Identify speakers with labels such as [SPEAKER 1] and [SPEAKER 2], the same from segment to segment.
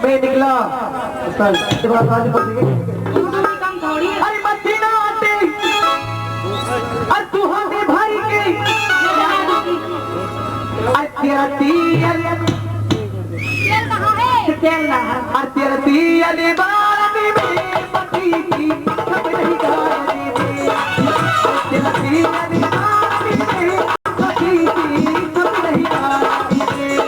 [SPEAKER 1] मैं निकला अरे मस्ती ना आते और तू हमें भाई के तेरा तेल कहाँ है तेल तेरा तेल बाराती में पति की सब नहीं गाने में तेरा तेल बाराती में पति की सब नहीं गाने में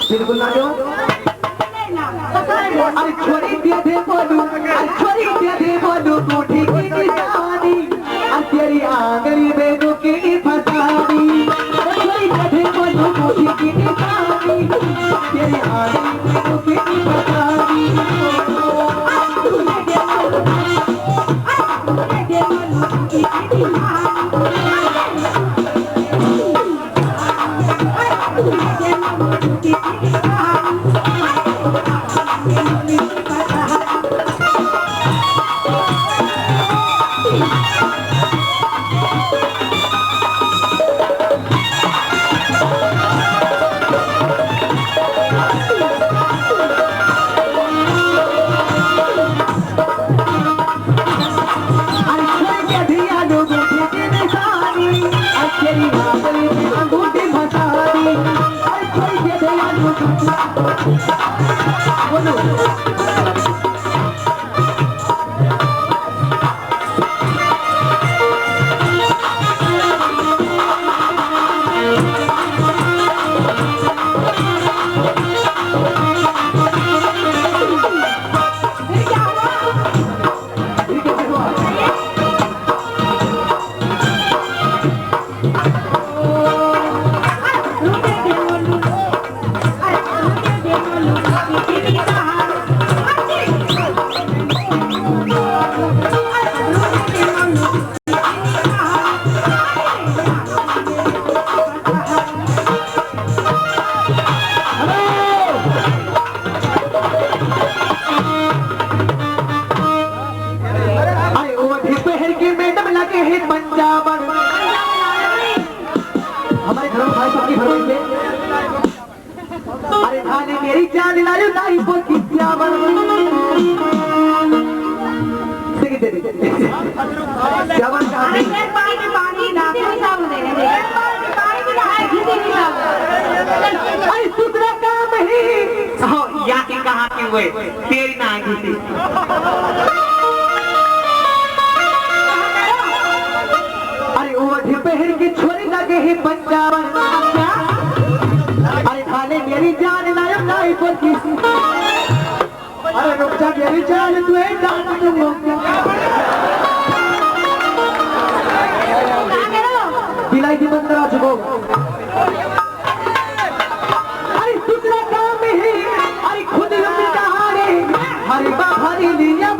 [SPEAKER 1] बिल्कुल ना दो अरे छोरी दे बोलू छोरी दे बोलू कोठी की निशानी तेरी आंगली में दुखी फसानी छोरी दे बोलू कोठी की निशानी तेरी आंगली में दुखी फसानी मेरी जान लायो लाई बोती श्यावर श्यावर
[SPEAKER 2] पानी
[SPEAKER 1] दूसरा काम ही या के कहा कि हुए तेरी ना घिसी अरे ओढ़े पहन के छोरी लगे है पंजाबन अरे खाले मेरी जान लायो लाई बोती अरे रुक जा मेरी जान तू है जान तू बिलाई की बंदर आ चुको अरे दूसरा काम है अरे खुद लंबी कहानी हरी बाहरी लिया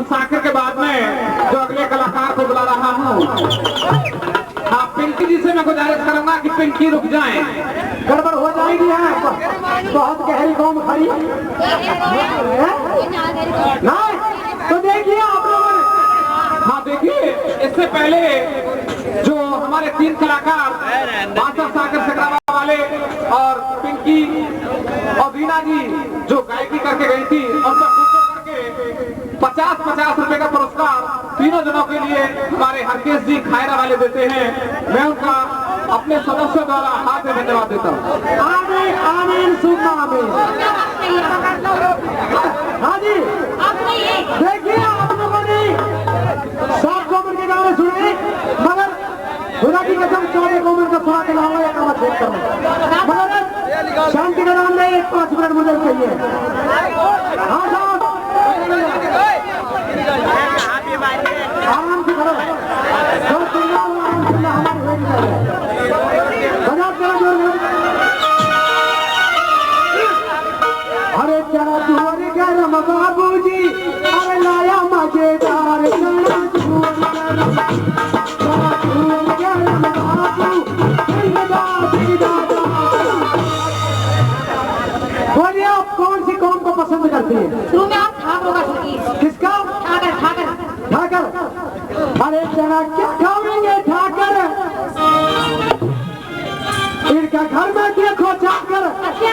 [SPEAKER 1] साकर के बाद में जो अगले कलाकार को बुला रहा हूँ हाँ पिंकी जी से मैं गुजारिश करूंगा कि पिंकी रुक जाएं गड़बड़ हो जाएगी है बहुत गहरी कौम खड़ी नहीं तो देखिए आप लोगों ने हाँ देखिए इससे पहले जो हमारे 3 कलाकार बादशाह साकर सकरावा वाले और पिंकी और वीणा जी जो गायकी करके गई थी और 50-50 रुपए का पुरस्कार तीनों जनों के लिए हमारे हरकेश जी खायरा वाले देते हैं। मैं उनका अपने सदस्यों द्वारा हाथ में धन्यवाद देता हूँ। आमीन आमीन सुन्ना आमीन। हाँ जी देखिए आप लोगों ने 7 कौमन के गाने सुने मगर खुदा की कसम 14 कौमन का सुना के लाऊंगा या काम देख कर मगर शांति का नाम में 5 मिनट मुझे चाहिए। हाँ साहब आराम से करो जो सुनना हो आराम सुनना हमारी हो बजा करो जोर अरे चला तुअर गरम बाबूजी अरे लाया मजेदार चला तुअर गरम बाबूजी चना क्या खाएंगे ठाकर, इनका घर में देखो जाकर,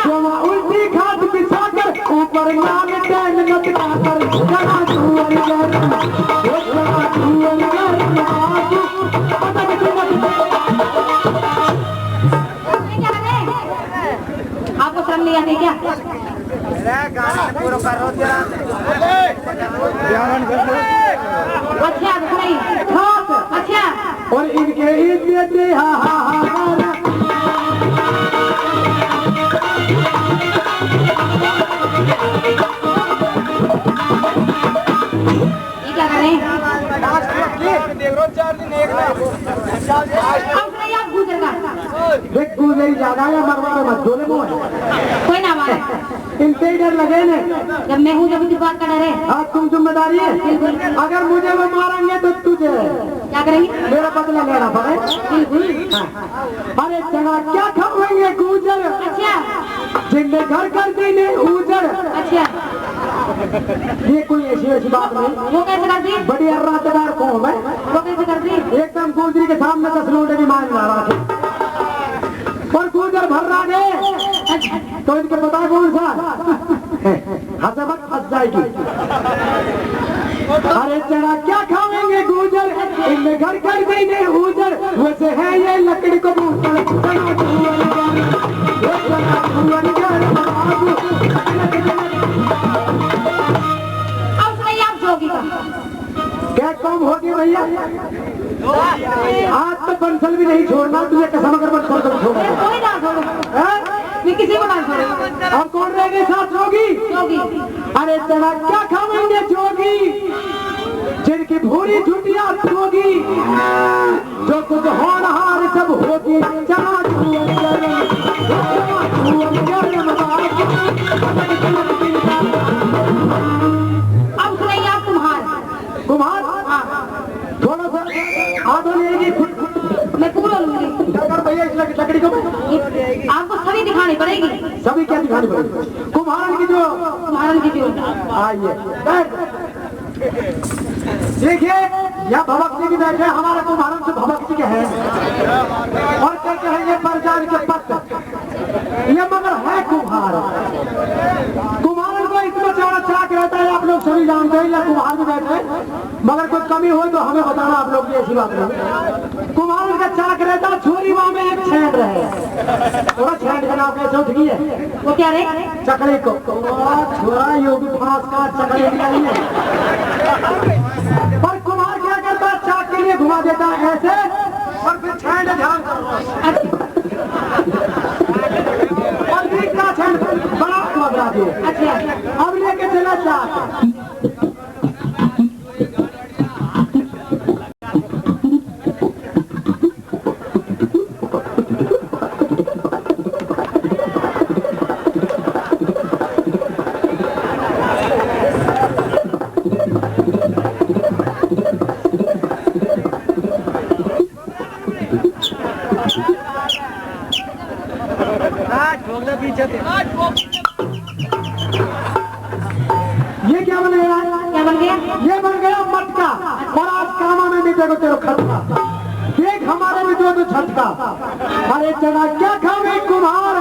[SPEAKER 1] वहाँ उल्टी खाद बिछाकर, ऊपर नाम टैन लटकाकर, चना धुअन गरम, चना धुअन गरम,
[SPEAKER 2] आपको शर्म नहीं आती क्या? अच्छा नहीं अच्छा
[SPEAKER 1] और इनके इतने हाहाकार
[SPEAKER 2] क्या करें?
[SPEAKER 1] गुजरी ज्यादा है मरवा में मत बोले मुँह
[SPEAKER 2] कोई ना मारे,
[SPEAKER 1] इनसे ही डर लगे ने।
[SPEAKER 2] जब मैं हूँ जब इस बात का डर है।
[SPEAKER 1] हाँ तुम जिम्मेदारी है, अगर मुझे वो मारेंगे तो तुझे
[SPEAKER 2] क्या करेंगे?
[SPEAKER 1] मेरा बदला लेना पड़े। हाँ। अरे चना क्या खाएंगे गुजर,
[SPEAKER 2] अच्छा
[SPEAKER 1] जिनने घर कर दी ने उजर।
[SPEAKER 2] अच्छा
[SPEAKER 1] ये कोई ऐसी बात नहीं।
[SPEAKER 2] वो कैसे कर दी?
[SPEAKER 1] बड़ी अर्रातदार कौम है,
[SPEAKER 2] वो कैसे कर दी?
[SPEAKER 1] एकदम गुजरी के सामने 10 लोटे भी मान रहा थे और गुजर भर रहा है तो इनके पता कौन सा हसबत फंस जाएगी। अरे चना क्या खाएंगे गुजर, इनमें घर कर देंगे उजर, वैसे है ये लकड़ी को बोतल चना धुअन गरम, चना धुअन गरम बाबू।
[SPEAKER 2] अब सुनिए आप जोगी का
[SPEAKER 1] क्या कम होगी भैया, आज तो बंसल भी नहीं छोड़ना तुझे, कसम अगर बंसल को छोड़ना
[SPEAKER 2] कोई ना छोड़ो, मैं किसी को ना छोड़ो।
[SPEAKER 1] अब कौन रहेंगे साथ जोगी?
[SPEAKER 2] जोगी
[SPEAKER 1] अरे चना क्या खाएंगे जोगी, जिनकी भूरी छुट्टियां होगी, जो कुछ होनहार सब होगी, चना धुअन गरम, चना धुअन गरम बाबू।
[SPEAKER 2] अब सुनिए आप
[SPEAKER 1] कुम्हार थोड़ा सा आधो लेगी,
[SPEAKER 2] मैं पूरा लूंगी।
[SPEAKER 1] अगर भैया इस लकड़ी को
[SPEAKER 2] आपको सभी दिखानी पड़ेगी,
[SPEAKER 1] सभी क्या दिखानी पड़ेगी। कुम्हारन की जो
[SPEAKER 2] महाराज की जो
[SPEAKER 1] आइए देखिए, यह भवक जी भी बैठे, हमारे कुम्हारन से भवक जी के हैं और कहते हैं ये परजान के पत्त, ये मगर है कुम्हार। कुम्हारन को इतना चौड़ा चाक रहता है, आप लोग सभी जानते हैं, या कुम्हार भी बैठे, मगर कोई कमी हो तो हमें बताना, आप लोग की ऐसी बात नहीं। कुम्हारन का चाक रहता है, छोरी माँ में एक छेद रहे, थोड़ा छेद का नाम कैसे उठ गई है,
[SPEAKER 2] वो क्या रे?
[SPEAKER 1] चकड़ी को छोरा योगी फांस का चकड़ी निकाली है। पर कुम्हार क्या करता है, चाक के लिए घुमा देता है ऐसे और फिर छेद ध्यान और बीच का छेद बड़ा बदला दिए।
[SPEAKER 2] अच्छा
[SPEAKER 1] अब लेके चला चाक, ये क्या बन गया?
[SPEAKER 2] क्या बन गया?
[SPEAKER 1] ये बन गया मटका, और आज कामा में भी देखो तेरे खटका, देख हमारे भी दो छटका। अरे चना क्या खावे कुम्हार,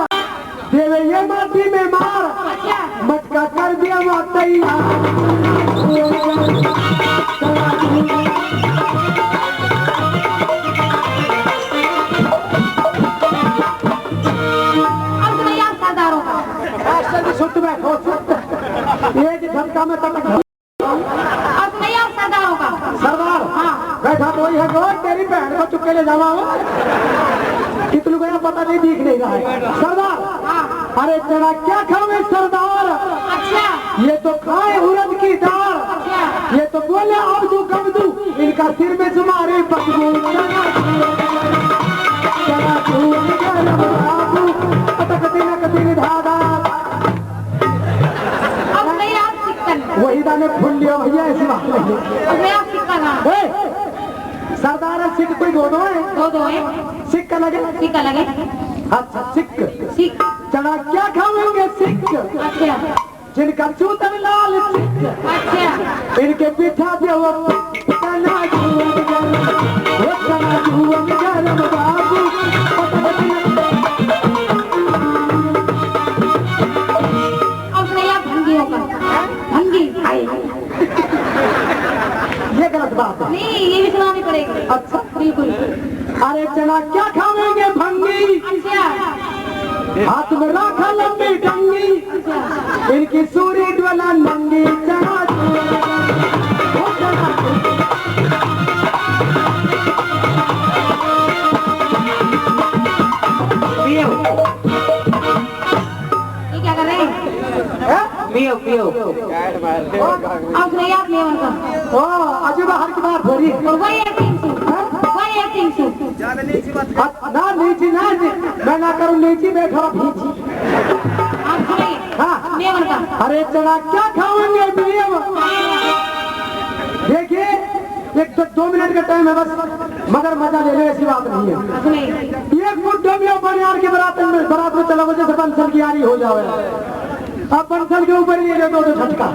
[SPEAKER 1] देवे ये माटी में मार,
[SPEAKER 2] अच्छा
[SPEAKER 1] मटका कर दिया वो तैयार।
[SPEAKER 2] अब सुनिए आप सरदारों का।
[SPEAKER 1] सुट बैठो सुट, एक झटका में तक
[SPEAKER 2] अब सुनिए आप सरदारों का।
[SPEAKER 1] सरदार
[SPEAKER 2] हाँ
[SPEAKER 1] बैठा तो वही है गो, तेरी बहन को चुपके ले जावा कितने को पता नहीं, दिख नहीं रहा है सरदार।
[SPEAKER 2] हाँ
[SPEAKER 1] अरे चना क्या खावे सरदार,
[SPEAKER 2] अच्छा
[SPEAKER 1] ये तो खाए उड़द की दाल,
[SPEAKER 2] अच्छा
[SPEAKER 1] ये तो बोले अब्दू कब्दू, इनका सिर में तुम्हारे बदबू। चना धुअन गरम बाबू, अटकती नकती धागा।
[SPEAKER 2] अब नहीं आप सिक्कन,
[SPEAKER 1] वही दाने फूल लियो भैया, ऐसी बात नहीं।
[SPEAKER 2] अब नहीं आप सिक्का ना
[SPEAKER 1] ए, सरदार सिख कोई दो है,
[SPEAKER 2] दो है,
[SPEAKER 1] सिक्का लगे,
[SPEAKER 2] सिक्का लगे,
[SPEAKER 1] अच्छा सिख।
[SPEAKER 2] सिक्क
[SPEAKER 1] चना क्या खाएंगे सिख,
[SPEAKER 2] अच्छा
[SPEAKER 1] जिनका जूतन लाल सिख,
[SPEAKER 2] अच्छा
[SPEAKER 1] इनके पीछा पे वो पिटन चना जुअन गरम, वो चना जुअन गरम बाबू।
[SPEAKER 2] अब नहीं आप भंगी होगा, भंगी।
[SPEAKER 1] ये गलत बात है।
[SPEAKER 2] नहीं, ये भी सुनानी पड़ेगी।
[SPEAKER 1] अच्छा
[SPEAKER 2] बिल्कुल।
[SPEAKER 1] अरे चना क्या खावेंगे भंगी,
[SPEAKER 2] अच्छा
[SPEAKER 1] हाथ में राखा लंबी डंगी,
[SPEAKER 2] अच्छा।
[SPEAKER 1] इनकी सूरी डोला नंगी चना वो चना
[SPEAKER 2] ये क्या कर रहे हैं?
[SPEAKER 1] पियो पियो।
[SPEAKER 2] अब नहीं आप लेवन का।
[SPEAKER 1] ओ अजूबा हर की बात हो रही है।
[SPEAKER 2] और वही एक्टिंग से, वही एक्टिंग से।
[SPEAKER 1] ना नीची ना मैं ना करूँ नीची बैठो भीची।
[SPEAKER 2] आप सुनिए।
[SPEAKER 1] हाँ
[SPEAKER 2] लेवन का।
[SPEAKER 1] अरे चना क्या खाओगे पियो। देखिए एक तो 2 मिनट का टाइम है बस, मगर मजा ले लो ऐसी बात नहीं है।
[SPEAKER 2] सुनिए।
[SPEAKER 1] एक फुट डोमियो बनियार की बारात में चला जैसे बंसल की यारी हो जाए। अब बंसल के ऊपर ये ले दो झटका।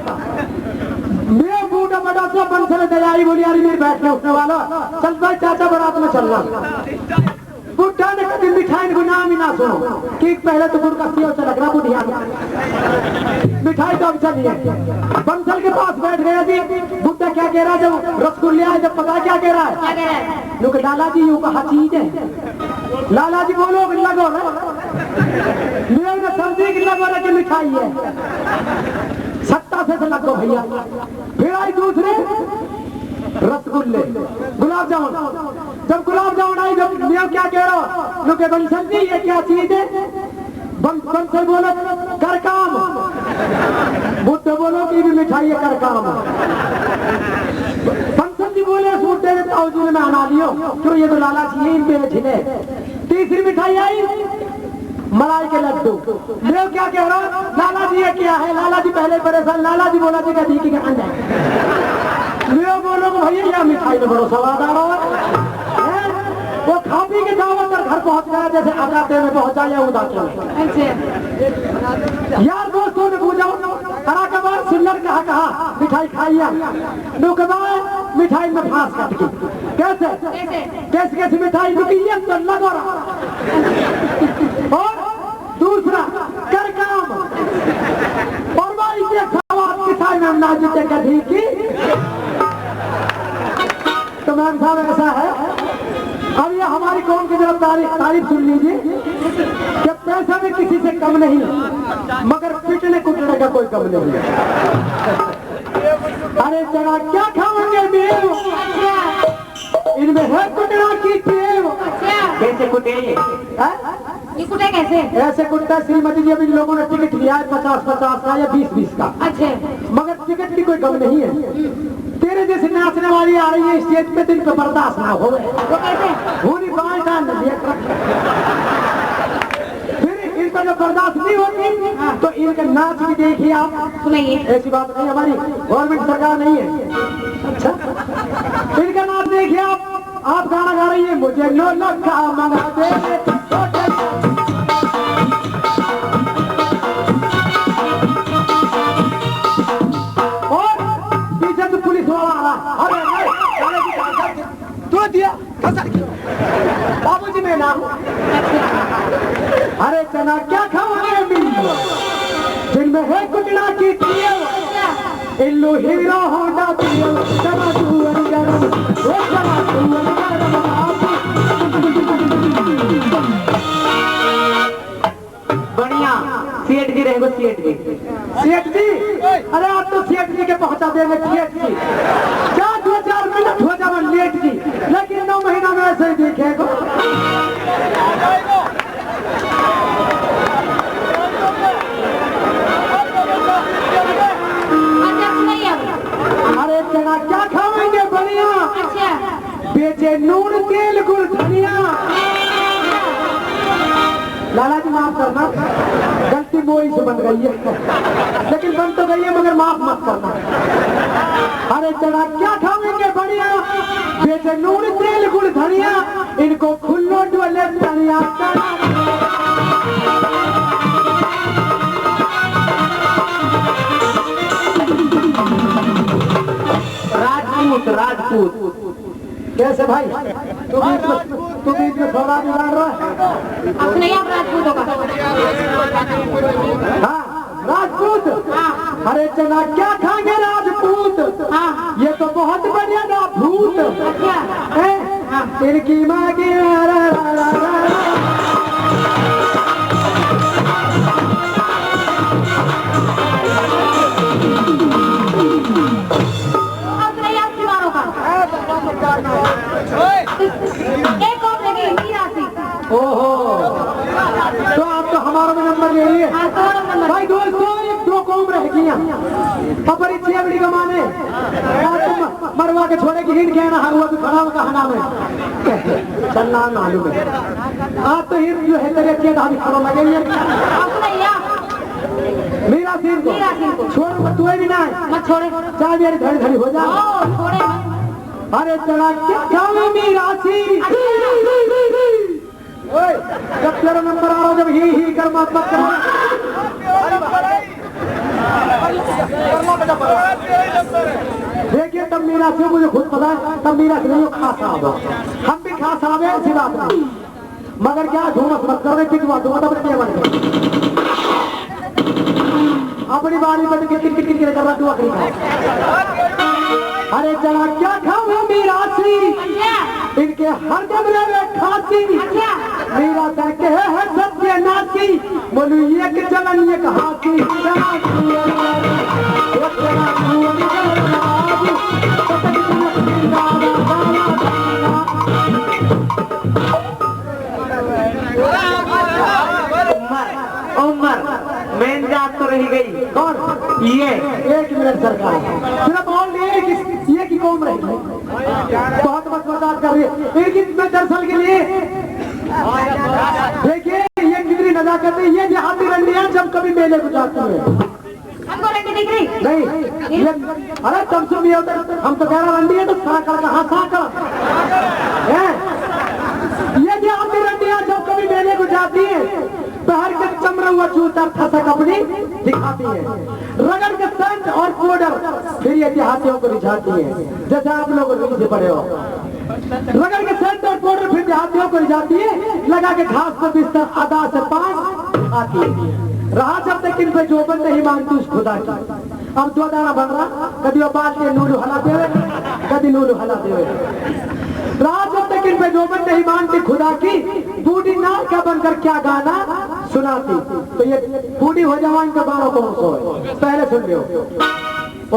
[SPEAKER 1] मैं बूढ़ा बड़ा सा बंसल दयाई बोली यारी मेरी बैठने उठने वाला, चल भाई चाचा बारात में चलना। बुढ़ा ने कभी मिठाई को नाम ही ना सुनो कि पहले तो गुड़ का सेव से लगना बुढ़िया मिठाई तो अब चलिए। बंसल के पास बैठ गया जी। बुढ़ा क्या कह रहा है जब रसगुल्ले आए जब पता क्या कह रहा है?
[SPEAKER 2] क्या कह रहा है?
[SPEAKER 1] लोग लाला जी यूं कहा चीज है। लाला जी बोलो लगो मेरे सब्जी की लगो कि मिठाई है। सत्ता से लगो भैया। फिर आई दूसरे रसगुल्ले गुलाब जामुन। जब गुलाब जामुन आई जब मैं क्या कह रहा हूँ लोग बंसल जी ये क्या चीज है? बंसल बोलो कर काम। बुद्ध बोलो कि भी मिठाई है कर काम। बंसल जी बोले सूटे ताऊजी में आना लियो क्यों ये तो लाला जी इन पे छिले। तीसरी मिठाई आई मलाई के लड्डू। मैं क्या कह रहा हूँ लाला जी ये क्या है? लाला जी पहले परेशान। लाला जी बोला जी कभी की अंडा। मैं बोलो भैया यह मिठाई में बड़ो स्वाद आ रहा है। वो खा पी के दावत पर घर पहुंच गया जैसे अगाते में पहुंचा या उदा यार दोस्तों ने पूछा हरा कबार सिल्लर कहा मिठाई खाइया मिठाई में फांस काट के कैसे कैसे कैसे मिठाई रुकी तो लगो रहा। और दूसरा कर काम और भाई ये सवाल किसान में नाजुक गधी की। तो मैम साहब ऐसा है अब ये हमारी कौम की तरफ तारीफ सुन लीजिए कि पैसा में किसी से कम नहीं मगर पिटने कुटने का कोई कम नहीं है। अरे जरा क्या खाओगे मेव इनमें है कुटना की टेव। कैसे कुटेंगे?
[SPEAKER 2] ये कुटे कैसे?
[SPEAKER 1] ऐसे कुटता श्रीमती जी अभी लोगों ने टिकट लिया है 50-50 का या 20-20 का।
[SPEAKER 2] अच्छा
[SPEAKER 1] मगर टिकट की कोई कम नहीं है। तेरे जैसे नाचने वाली आ रही है स्टेज पे दिन पे बर्दाश्त ना हो।
[SPEAKER 2] वो कैसे?
[SPEAKER 1] पूरी बाएं डाल फिर इनका जब बर्दाश्त नहीं होती तो इनका नाच भी देखिए आप।
[SPEAKER 2] सुनाइए।
[SPEAKER 1] ऐसी बात नहीं हमारी गवर्नमेंट सरकार नहीं है। अच्छा इनका नाच देखिए आप गाना गा रही है मुझे नो लगा मंगा दे। तो दिया बाबूजी में नाम। अरे चना क्या खाओगे जिनमें है कुटना की इल्लू हीरो होंडा पियो चना जुअन गरम वो चना जुअन गरम। बढ़िया सेठ जी रहेंगे सेठ जी। अरे आप तो सेठ जी के पहुंचा देंगे सेठ जी। क्या 2-4 मिनट हो जाए लेट जी लेकिन 9 महीना में ऐसे ही देखेगा। अरे चना क्या खाओगे बढ़िया?
[SPEAKER 2] अच्छा
[SPEAKER 1] बेचे नून तेल गुड़ धनिया। लाला जी माफ करना गलती मोई से बन गई है लेकिन बन तो गई है मगर माफ मत करना। अरे चना क्या खाओगे बढ़िया? बेचे नून तेल गुड़ धनिया इनको खुल्लो डोले धनिया। राजपूत कैसे भाई तू बीच में थोड़ा बिगाड़ रहा है।
[SPEAKER 2] अपने आप राजपूतों का।
[SPEAKER 1] हाँ राजपूत।
[SPEAKER 2] हाँ
[SPEAKER 1] अरे चना क्या खाएंगे राजपूत।
[SPEAKER 2] हाँ
[SPEAKER 1] ये तो बहुत बढ़िया ना भूत
[SPEAKER 2] अच्छा
[SPEAKER 1] है। इनकी माँ की
[SPEAKER 2] अपने आप दीवारों का। एक और लगी मीरा सी।
[SPEAKER 1] ओहो तो आप तो हमारा भी नंबर ले लिए।
[SPEAKER 2] हाँ 2 नंबर।
[SPEAKER 1] भाई दोस्तों एक 2 कौम रह गई अपर इच्छा बड़ी कमाने तुम मरवा के छोड़े की हिट कहना हुआ तो खड़ा होगा हना में चलना मालूम है। आप तो हिट जो है तेरे के दादी खड़ो लगे ये
[SPEAKER 2] अपने आप
[SPEAKER 1] मीरा सिंह को छोड़ तू भी ना
[SPEAKER 2] मत छोड़े।
[SPEAKER 1] चाय मेरी धड़ी धड़ी हो जा।
[SPEAKER 2] ओ छोड़े मत।
[SPEAKER 1] अरे चला क्या खावे मीरा सिंह। ओए जब तेरा नंबर आ रहा जब ही कर मत कर। देखिए तब मीरा से मुझे खुद पता है तब मीरा से नहीं खास आवा हम भी खास आवे ऐसी बात नहीं मगर क्या धूमस मत कर रहे पिटवा दूंगा तब क्या बन गए अपनी बारी बन के टिक टिक कर रहा तू आखिरी खा। अरे चला क्या खाओ मीरा सी इनके हर कमरे में खांसी मीरा करके है सत्य नासी बोलू एक चलन एक हाथी
[SPEAKER 3] उमर मेन जात तो रही गई।
[SPEAKER 1] कौन
[SPEAKER 3] ये
[SPEAKER 1] 1 मिनट सरकार सिर्फ बोल ये की कौम रही बहुत मत बर्दाश्त कर रही है इनकी मैं दरअसल के लिए देखिए ये कितनी नजाकत है। ये देहाती रंडियां जब कभी मेले को जाती है
[SPEAKER 2] हमको रंडी दिख रही
[SPEAKER 1] नहीं ये अरे तब से भी होता हम तो कह रहे रंडी है तो साकड़ कहाँ साकड़ है। ये देहाती रंडियां जब कभी मेले को जाती है पहर के चमड़ा हुआ जूता फंसा कपड़ी दिखाती है रगड़ के सेंट और पाउडर फिर ये देहातियों को रिझाती है जैसे आप लोग नीचे पड़े हो। रगड़ के सेंट और पाउडर फिर देहातियों को रिझाती है लगा के घास पर बिस्तर अदा से पास आती है। रहा जब तक इन पे जोबन नहीं मानती उस खुदा की। अब 2 दाना बन रहा कभी वो बात के नूलू हला देवे कभी नूलू हला देवे। रहा जब तक इन पे जोबन नहीं मानती खुदा की बूढ़ी नार का बनकर क्या गाना सुनाती। तो ये बूढ़ी हो जवान का 12 कौन सो है पहले सुन लियो।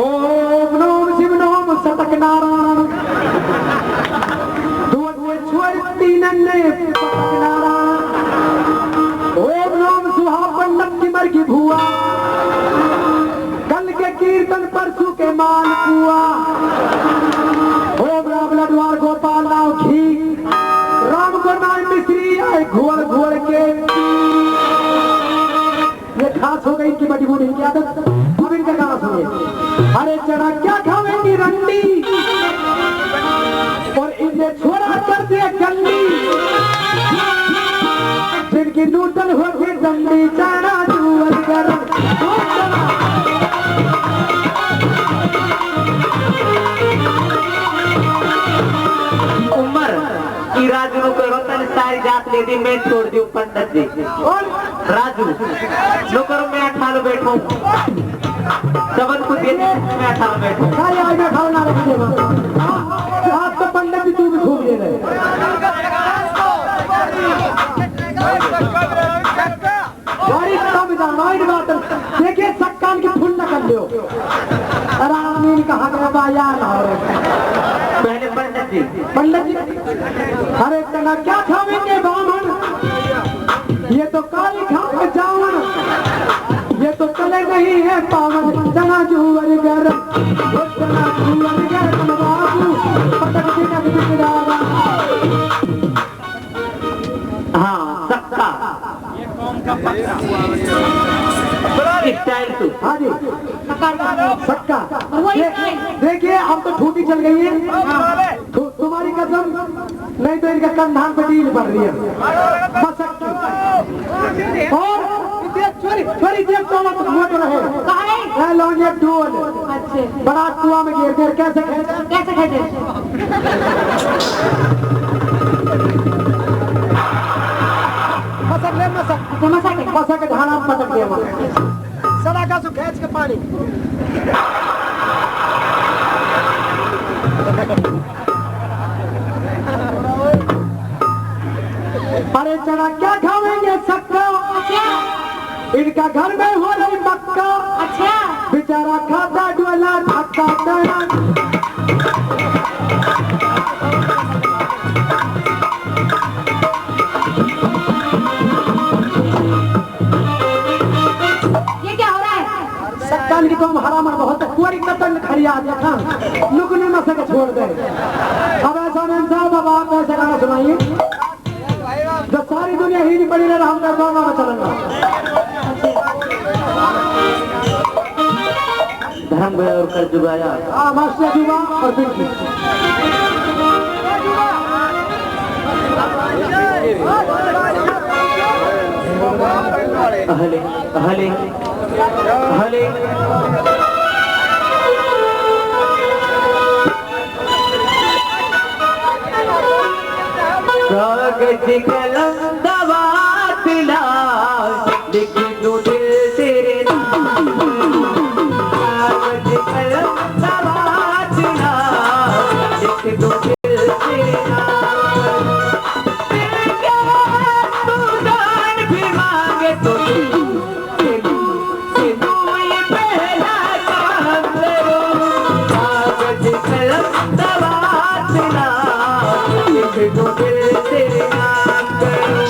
[SPEAKER 1] ओम नोम शिव नोम सतक नारायण दुआ छोड़ती नन्हे सतक नारायण। ओम नोम सुहा पंडत की मर की भुआ कल के कीर्तन परसों के माल पुआ। ओम राम लडवार गोपाल नाव घी राम को नाम मिश्री आए घुअर घुअर के। ये खास हो गई इनकी बड़ी बूढ़ी की आदत। अब इनका गाना सुनिए। अरे चना क्या खावेंगी रंडी और इन्हें छोड़ा कर दिया गंदी जिनकी नूतन होगी डंडी चना जुअल गरम।
[SPEAKER 3] उमर की राजू को रोतन सारी जात ले दी मैं छोड़ दी पंडित जी
[SPEAKER 1] और
[SPEAKER 3] राजू नौकर में 18 बैठो सबन को दे मैं 18 बैठो
[SPEAKER 1] काय आज में खाना रख दे आप तो पंडित जी तू भी खूब ले रहे। बड़ी तब बात देखिए सक्कान की फुल न कर लो। रामीन कहा गया बाया ना हो रहे
[SPEAKER 3] पहले
[SPEAKER 1] पंडित जी। अरे तना क्या खावेंगे बामन ये तो काली खा जावन ये तो चले नहीं है पावन चना जुअर गरम चना जुअर गरम बाबू पटक दिनक बिगड़ावा।
[SPEAKER 3] हाँ सक्का स्टाइल टू।
[SPEAKER 1] हाँ जी सक्का
[SPEAKER 2] वही
[SPEAKER 1] देखिए अब तो छुट्टी चल गई है तुम्हारी कसम नहीं तो इनका कंधान पे डील पड़ रही है और छोरी जेब तो मोट रहे लौंगे डोल
[SPEAKER 2] अच्छे
[SPEAKER 1] बड़ा कुआं में गिर कैसे
[SPEAKER 2] कैसे खेते
[SPEAKER 1] मसक ले मसक
[SPEAKER 2] अच्छा मसा के
[SPEAKER 1] मसक के ढाना पटक दिया सदा का खींच के पानी अरे चना क्या खावेंगे सक्का इनका घर में हो रही मक्का
[SPEAKER 2] अच्छा
[SPEAKER 1] बेचारा खाता डोला धक्का टना
[SPEAKER 2] ये क्या हो रहा है?
[SPEAKER 1] सक्का की तो हम हरा मन बहुत कुआरी कतन खड़िया देखा नुकने में से छोड़ दे अब ऐसा नहीं साहब अब आप ऐसे गाना सुनाइए जो सारी दुनिया ही नहीं पड़ी रहा हमने गाना में चलेगा
[SPEAKER 3] धर्म गया और कर जुगाया
[SPEAKER 1] हाँ मास्टर जुबा और बिल्कुल
[SPEAKER 3] अहले अहले अहले कागज कलम दवात ला लिख दो दिल तेरे नाम कागज कलम दवात ला लिख दो दिल तेरे नाम दिल के तू जान भी मांगे तो ये पहला काम करो कागज कलम दवात ला लिख दो दिल तेरे नाम करो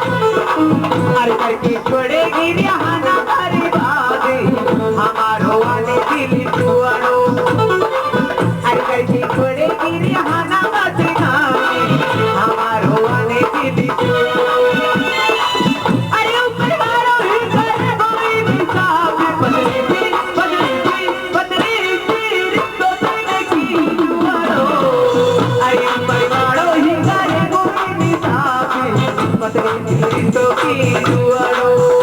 [SPEAKER 3] अरे करके छोड़ेगी रिहाना भरी बागे हमारो वाले दिल छुआरो अरे करके छोड़ेगी रिहाना भरी बागे हमारो वाले दिल छुआरो अरे ऊपर वालों ही करे कोई भी साथ बदले रिश्तों से की छुआरो अरे ऊपर वालों ही करे कोई भी साथ बदले रिश्तों की छुआरो